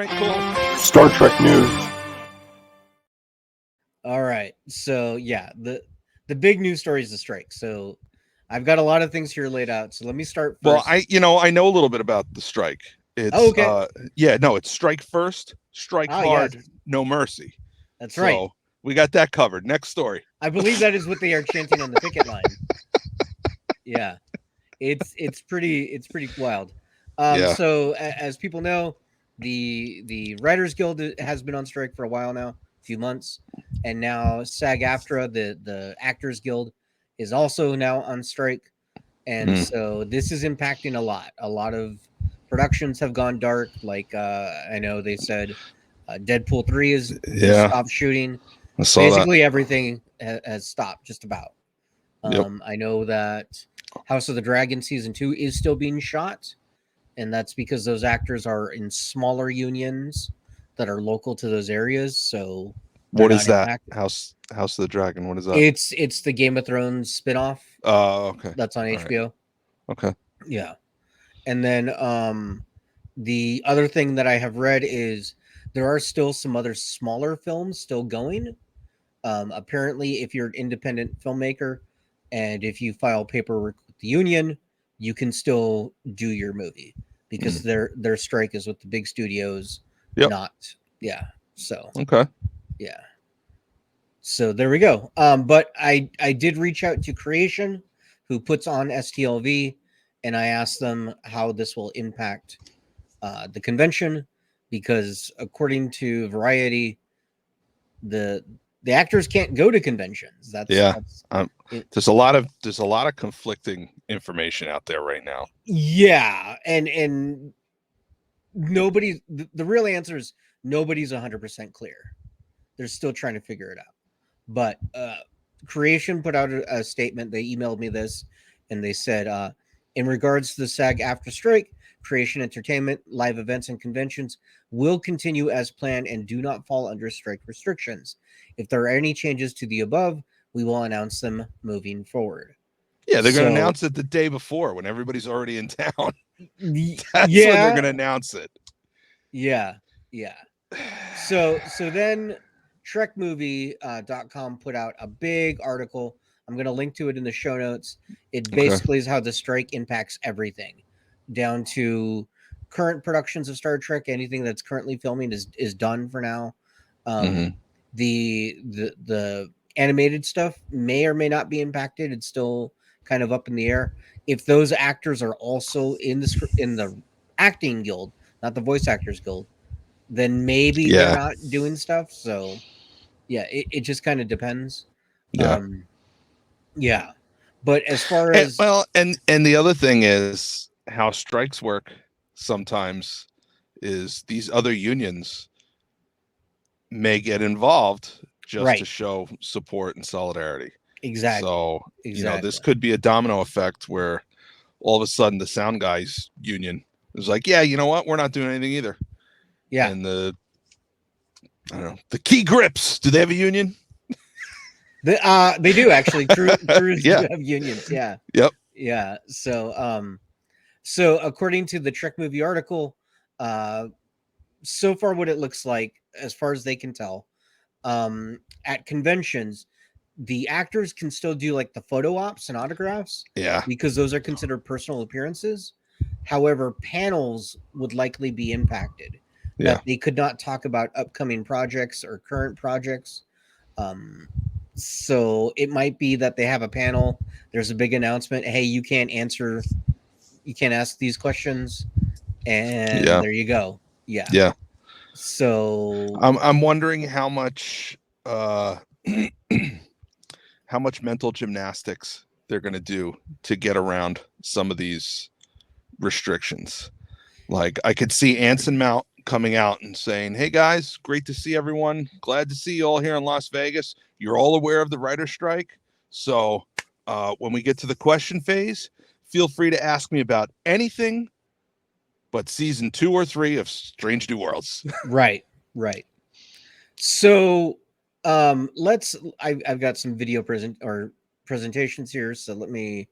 Right, cool. Star Trek news. All right. So yeah, the big news story is the strike. So I've got a lot of things here laid out. So let me start first. Well, I know a little bit about the strike. It's okay. it's strike first, strike hard, yes. no mercy. That's right. So we got that covered. Next story. I believe that is what they are chanting on the picket line. Yeah. It's pretty wild. So as people know, the Writers Guild has been on strike for a while now, a few months, and now SAG-AFTRA, the Actors Guild, is also now on strike, and so this is impacting a lot. A lot of productions have gone dark. Like I know they said Deadpool 3 is stopped shooting. Basically, everything has stopped just about. I know that House of the Dragon season 2 is still being shot, and that's because those actors are in smaller unions that are local to those areas. So what is that? House of the Dragon. What is that? It's the Game of Thrones spinoff. Oh, okay. That's on HBO. Right. Okay. Yeah. And then the other thing that I have read is there are still some other smaller films still going. Apparently, if you're an independent filmmaker and if you file paperwork with the union, you can still do your movie because their strike is with the big studios, not So okay, yeah. So there we go. But I did reach out to Creation, who puts on STLV, and I asked them how this will impact the convention, because according to Variety, the actors can't go to conventions. There's a lot of conflicting information out there right now. Yeah, and nobody. The real answer is nobody's 100% clear. They're still trying to figure it out. But Creation put out a statement. They emailed me this, and they said, in regards to the SAG-AFTRA strike, Creation Entertainment, live events, and conventions will continue as planned and do not fall under strike restrictions. If there are any changes to the above, we will announce them moving forward. Yeah, they're going to announce it the day before when everybody's already in town. That's when they're going to announce it. Yeah. So then TrekMovie.com put out a big article. I'm going to link to it in the show notes. It basically is how the strike impacts everything, down to current productions of Star Trek. Anything that's currently filming is done for now. The animated stuff may or may not be impacted. It's still kind of up in the air. If those actors are also in the acting guild, not the voice actors guild, then maybe they're not doing stuff. So yeah, it just kind of depends. But as far as and the other thing is how strikes work sometimes is these other unions may get involved just to show support and solidarity. Exactly. So this could be a domino effect where all of a sudden the sound guys union is like, yeah, you know what, we're not doing anything either. Yeah. And the key grips, do they have a union? They do actually. Crews do have unions. Yeah. Yep. Yeah. So according to the Trek Movie article, so far what it looks like, as far as they can tell, at conventions, the actors can still do like the photo ops and autographs. Yeah. Because those are considered personal appearances. However, panels would likely be impacted. Yeah. That they could not talk about upcoming projects or current projects. So it might be that they have a panel. There's a big announcement. Hey, you can't ask these questions. And there you go. Yeah. Yeah. So I'm wondering how much mental gymnastics they're going to do to get around some of these restrictions. Like I could see Anson Mount coming out and saying, hey guys, great to see everyone. Glad to see you all here in Las Vegas. You're all aware of the writer's strike. So when we get to the question phase, feel free to ask me about anything but season 2 or 3 of Strange New Worlds. Right. So I've got some video presentations here. So let me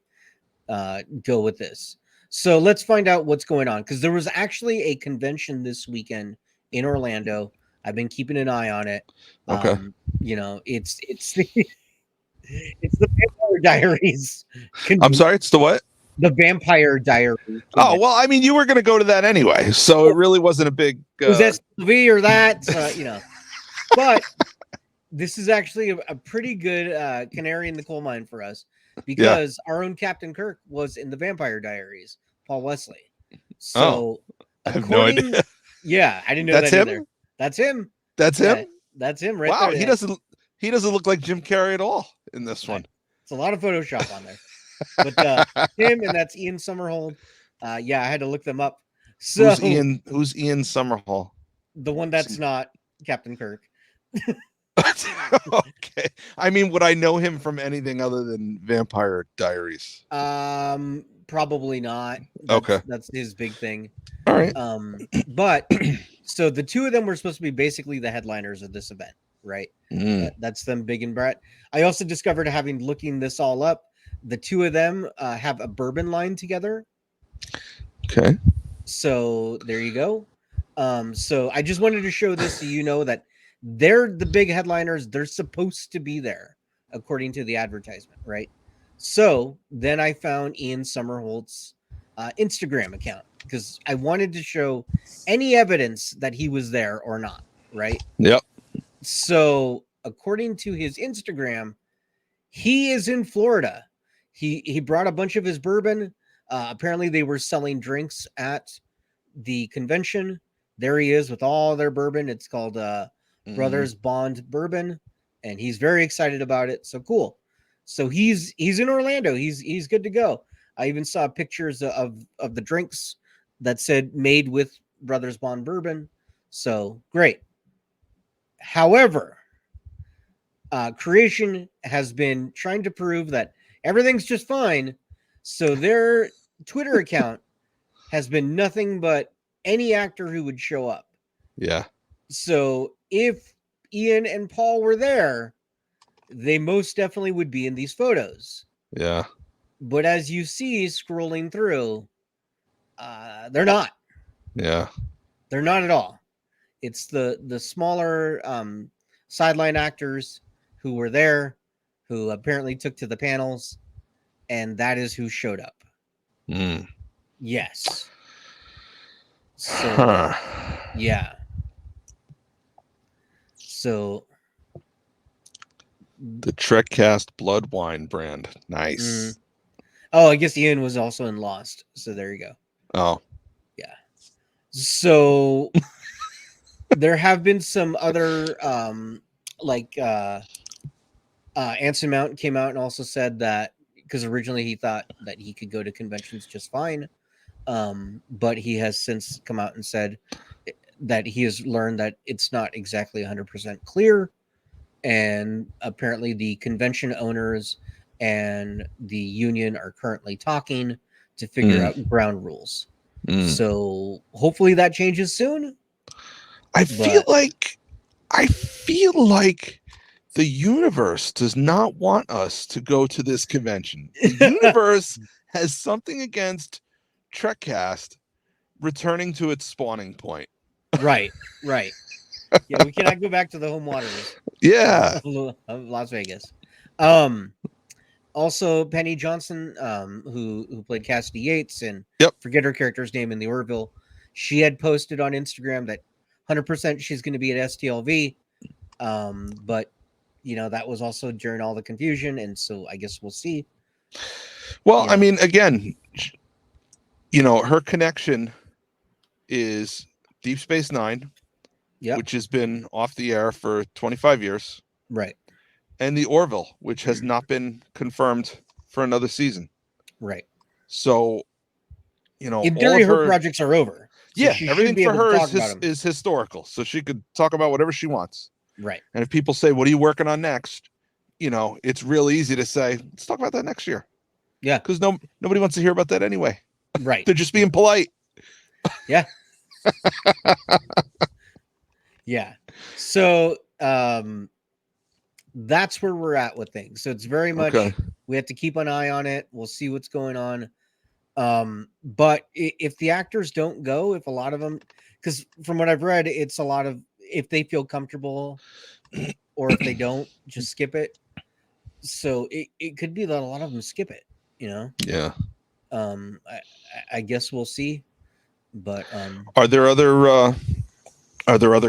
go with this. So let's find out what's going on, because there was actually a convention this weekend in Orlando. I've been keeping an eye on it. Okay. You know, it's it's the Vampire Diaries. I'm sorry, it's the what? The Vampire Diaries. Oh, well, I mean, you were going to go to that anyway, so it really wasn't a big. It was STLV or that, you know. But this is actually a pretty good canary in the coal mine for us because our own Captain Kirk was in the Vampire Diaries, Paul Wesley. So, I have no idea. Yeah, I didn't know That's that him? either. That's him. That's him? That's him right wow, there. he doesn't look like Jim Carrey at all in this one. It's a lot of Photoshop on there. But him, and that's Ian Somerhalder. Yeah, I had to look them up. So who's Ian Somerhalder? The one that's not Captain Kirk. Okay. I mean, would I know him from anything other than Vampire Diaries? Probably not. That's his big thing. All right. But so the two of them were supposed to be basically the headliners of this event, right? That's them, Big and Brett. I also discovered, having looking this all up, the two of them have a bourbon line together. Okay. So there you go. So I just wanted to show this so you know that they're the big headliners. They're supposed to be there, according to the advertisement, right? So then I found Ian Somerhalder's Instagram account because I wanted to show any evidence that he was there or not, right? Yep. So according to his Instagram, he is in Florida. He brought a bunch of his bourbon. Apparently they were selling drinks at the convention. There he is with all their bourbon. It's called Brothers Bond Bourbon, and he's very excited about it. So cool. So he's in Orlando. He's good to go. I even saw pictures of the drinks that said made with Brothers Bond Bourbon. So great. However, Creation has been trying to prove that everything's just fine. So their Twitter account has been nothing but any actor who would show up. Yeah. So if Ian and Paul were there, they most definitely would be in these photos. Yeah. But as you see scrolling through, they're not. Yeah. They're not at all. It's the smaller sideline actors who were there, who apparently took to the panels, and that is who showed up. Yes. So, yeah. So the Trekcast blood wine brand. Nice. Oh, I guess Ian was also in Lost. So there you go. Oh. Yeah. So there have been some other Anson Mount came out and also said that, because originally he thought that he could go to conventions just fine. But he has since come out and said that he has learned that it's not exactly 100% clear. And apparently the convention owners and the union are currently talking to figure out ground rules. So hopefully that changes soon. I feel like the universe does not want us to go to this convention. The universe has something against Trekcast returning to its spawning point. Right. Yeah, we cannot go back to the home waters. Yeah. Of Las Vegas. Also, Penny Johnson, who played Cassidy Yates, and forget her character's name in the Orville, she had posted on Instagram that 100% she's going to be at STLV. But that was also during all the confusion, and so I guess we'll see. Well, I mean, again, her connection is Deep Space Nine, which has been off the air for 25 years. Right. And the Orville, which has not been confirmed for another season. Right. So, in theory, her projects are over. So yeah, everything for her is historical. So she could talk about whatever she wants. Right. And if people say, what are you working on next? It's real easy to say, let's talk about that next year. Yeah. Because nobody wants to hear about that anyway. Right. They're just being polite. Yeah. Yeah. So that's where we're at with things. So it's very much we have to keep an eye on it. We'll see what's going on. But if the actors don't go, if a lot of them, because from what I've read, it's a lot of if they feel comfortable or if they don't, just skip it. So it could be that a lot of them skip it, you know. Yeah. I guess we'll see. But Are there other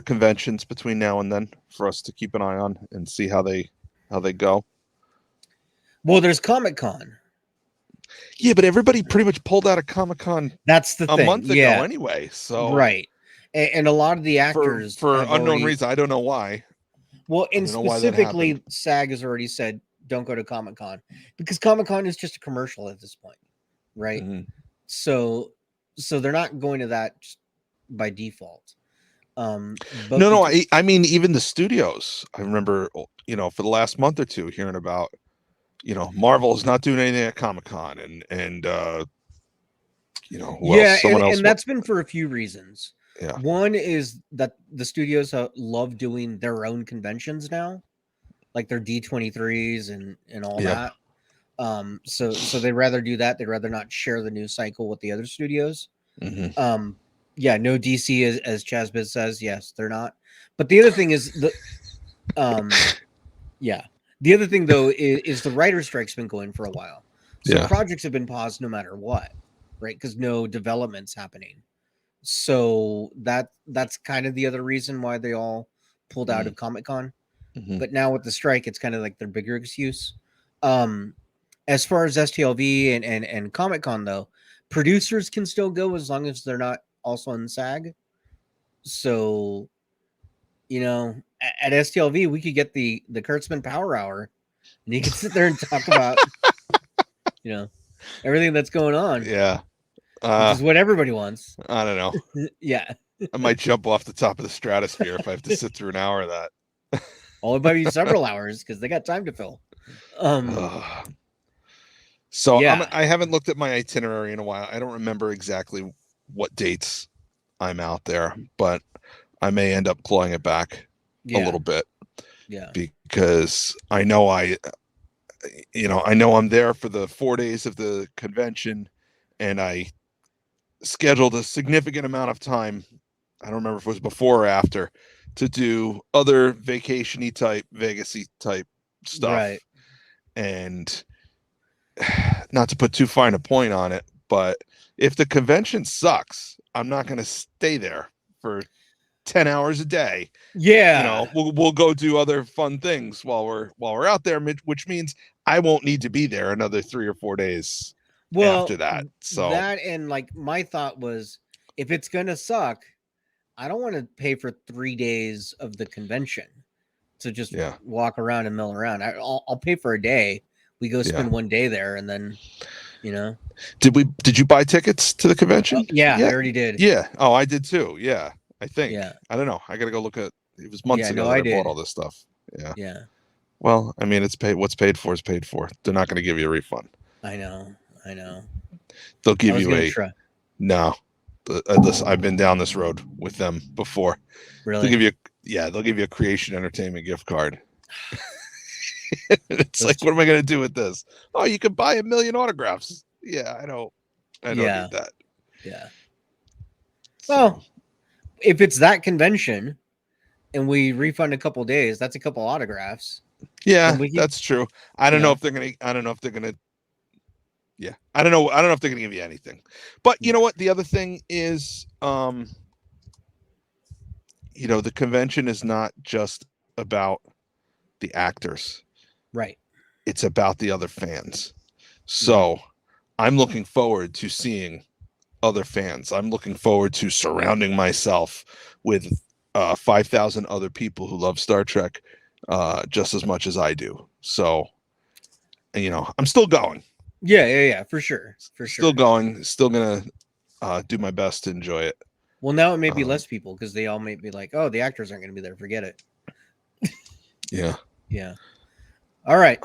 conventions between now and then for us to keep an eye on and see how they go? well, there's Comic-Con. Yeah, but everybody pretty much pulled out of Comic-Con That's the a thing. month Yeah. ago anyway. So Right. And a lot of the actors for have unknown already, reason, I don't know why. well, I and don't know why that specifically happened. SAG has already said don't go to Comic-Con because Comic-Con is just a commercial at this point, right? Mhm. So they're not going to that just by default. But No, I mean even the studios. I remember, for the last month or two hearing about, Marvel is not doing anything at Comic-Con and who else? Someone else. and that's been for a few reasons. Yeah. One is that the studios love doing their own conventions now, like their D23s and all Yeah. that. So they'd rather do that. They'd rather not share the news cycle with the other studios. Mm-hmm. Yeah, no DC as Chazbiz says. Yes, they're not. But the other thing is yeah. The other thing though is the writer strike's been going for a while, so Yeah. projects have been paused no matter what, right? Because no development's happening. So that's kind of the other reason why they all pulled out of Comic-Con. Mm-hmm. But now with the strike, it's kind of like their bigger excuse. As far as STLV and Comic-Con though, producers can still go as long as they're not also in SAG. So, at STLV we could get the Kurtzman Power Hour, and you can sit there and talk about everything that's going on. Yeah. Which is what everybody wants. I don't know. Yeah. I might jump off the top of the stratosphere if I have to sit through an hour of that. Well, it might be several hours because they got time to fill. So yeah. I haven't looked at my itinerary in a while. I don't remember exactly what dates I'm out there, but I may end up clawing it back a little bit. Yeah. Because I know I know I'm there for the 4 days of the convention, and I scheduled a significant amount of time. I don't remember if it was before or after, to do other vacation-y type, Vegas-y type stuff. Right. And not to put too fine a point on it, but if the convention sucks, I'm not going to stay there for 10 hours a day. Yeah. We'll go do other fun things while we're out there, which means I won't need to be there another 3 or 4 days after that. So that, and like my thought was, if it's going to suck, I don't want to pay for 3 days of the convention to just walk around and mill around. I'll pay for a day. We go spend 1 day there, and then, Did you buy tickets to the convention? Yeah, I already did. Yeah. Oh, I did too. Yeah, I think. Yeah. I don't know. I got to go look at. It was months ago that I bought all this stuff. Yeah. Yeah. Well, I mean, it's paid. What's paid for is paid for. They're not going to give you a refund. I know. They'll give you no. I've been down this road with them before. Really? They'll give you a Creation Entertainment gift card. It's like, what am I going to do with this? Oh, you could buy 1 million autographs. Yeah, I don't need that. Yeah. Well, if it's that convention and we refund a couple days, that's a couple autographs. Yeah, that's true. I don't know if they're going to. Yeah, I don't know if they're going to give you anything. But you know what? The other thing is, the convention is not just about the actors. Right. It's about the other fans. So I'm looking forward to seeing other fans. I'm looking forward to surrounding myself with 5,000 other people who love Star Trek just as much as I do. So, I'm still going. Yeah, for sure. Still going. Still going to do my best to enjoy it. Well, now it may be less people because they all may be like, oh, the actors aren't going to be there. Forget it. Yeah. Yeah. All right.